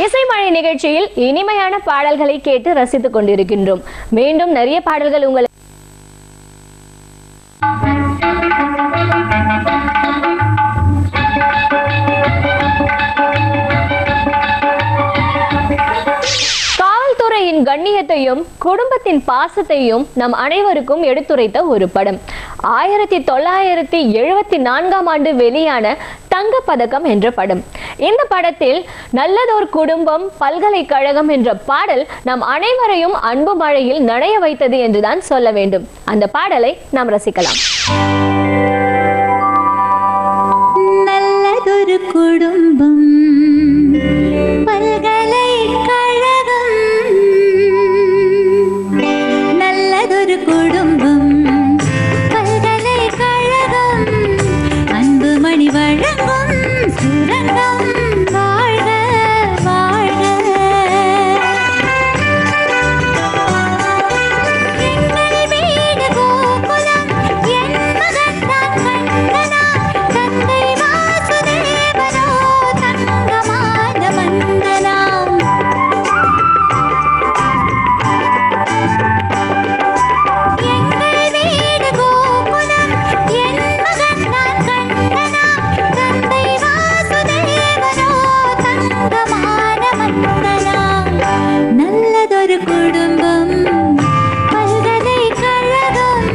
இசைமழை நிகழ்ச்சியில் இனிமையான பாடல்களை கேட்டு ரசித்துக் கொண்டிருக்கின்றோம். மீண்டும் நிறைய பாடல்கள் உங்களுக்கு காவல்துறையின் கண்ணியத்தையும் குடும்பத்தின் பாசத்தையும் நம் அனைவருக்கும் எடுத்துரைத்த ஒரு படம். 1974ஆம் ஆண்டு வெளியான தங்கப்பதக்கம் என்ற படம். இந்த படத்தில் நல்லதொரு குடும்பம் பல்கலைக்கழகம் என்ற பாடல் நம் அனைவரையும் அன்பு மழையில் நனைய வைத்தது என்றுதான் சொல்ல வேண்டும். அந்த பாடலை நாம் ரசிக்கலாம். நல்லதொரு குடும்பம் பல்கலைக்கழகம், நல்லதொரு குடும்பம் பல்கலைக்கழகம், அன்பு மணி வழங்கும் சுரங்கம், வாழ்க வாழ்க. எங்கள் வீடு கோகுலம், என் மகன்தான் கண்ணனா, தந்தை வாசுதேவனோ தங்கமான மன்னனாம். எங்கள் வீடு கோகுலம், என் மகன்தான் கண்ணனா, தந்தை வாசுதேவனோ தங்கமான மன்னனாம். நல்லதொரு குடும்பம் பல்கலைக்கழகம்,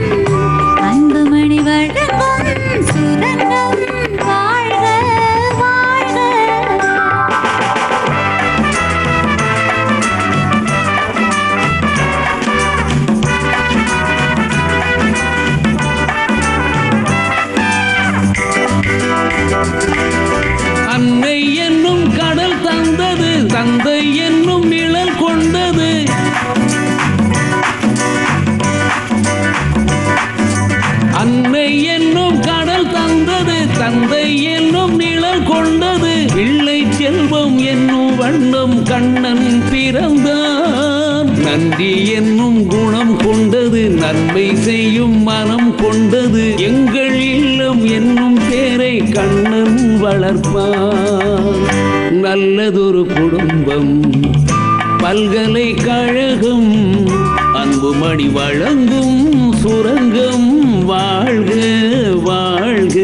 அன்புமணி வழங்கும் சுரங்கம், வாழ்க வாழ்க. அன்னை என்னும் கடல் தந்தது, தந்தை என்னும் நிழல் கொண்டது. அன்னை என்னும் கடல் தந்தது, தந்தை என்னும் நிழல் கொண்டது. பிள்ளை செல்வம் என்னும் வண்ணம் கண்ணன் பிறந்தான். நன்றி என்னும் குணம் கொண்டது, நன்மை செய்யும் மனம் கொண்டது. எங்கள் இல்லம் என்னும் பேரை கண்ணன் வளர்ப்பான். நல்லதொரு குடும்பம் பல்கலைக்கழகம், அன்புமணி வழங்கும் சுரங்கம், வாழ்க வாழ்க.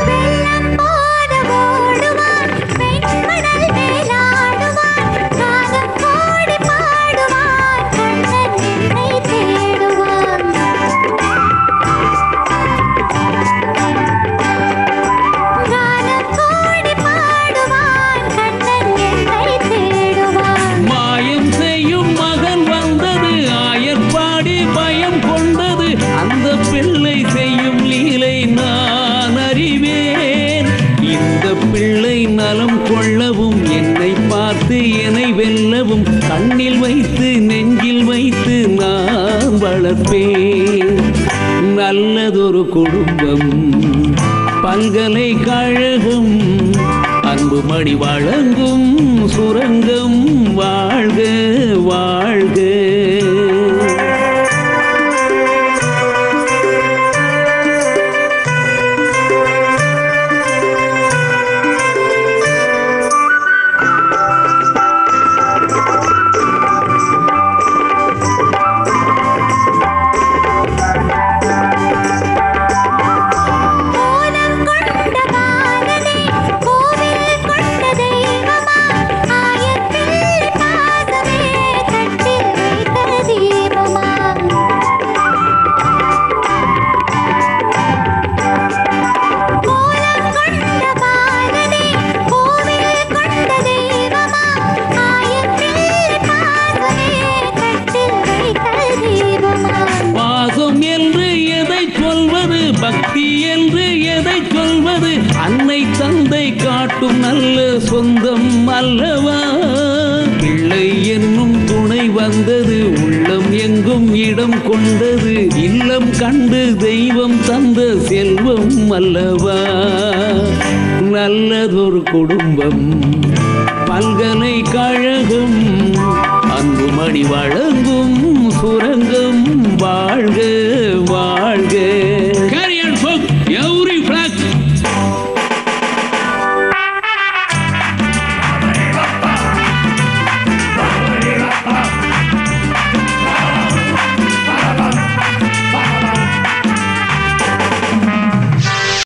வெள்ளம் போல ஓடுவான், வெண்மணல் மேலாடுவான், காலம் கோடி பாடுவான், கண்ணன் என்னை தேடுவான். காலம் கோடி பாடுவான், கண்ணன் என்னை தேடுவான். மாயம் செய்யும் மகன் வந்தது, ஆயர்பாடி பயம் கொண்டது. அந்த பிள்ளை செய்யும் லீலை நான் அறிவேன். இந்த பிள்ளை நலம் கொள்ளவும், என்னை பார்த்து என்னை வெல்லவும், கண்ணில் வைத்து நெஞ்சில் வைத்து நான் வளர்ப்பேன். நல்லதொரு குடும்பம் பல்கலைக்கழகம், அன்புமணி வழங்கும் சுரங்கம், வாழ்க வாழ்க. கோலம் கொண்ட பாலனே, கோவில் கொண்ட தெய்வமா, ஆயப்பிள்ளை பாதமே, கட்டில் வைத்த தீபமா. கோலம் கொண்ட பாலனே, கோவில் கொண்ட தெய்வமா, ஆயப்பிள்ளை பாதமே, கட்டில் வைத்த தீபமா. பாசம் என்று எதை சொல்வது, பக்தி என்று எதை சொல்வது, அன்னை தந்தை காட்டும் நல்ல சொந்தம் அல்லவா. பிள்ளை என்னும் துணை வந்தது, உள்ளம் எங்கும் இடம் கொண்டது. இல்லம் கண்டு தெய்வம் தந்த செல்வம் அல்லவா. நல்லதொரு குடும்பம் பல்கலைக்கழகம் அன்புமணி வழங்கும் சுரங்கம் வாழ்க.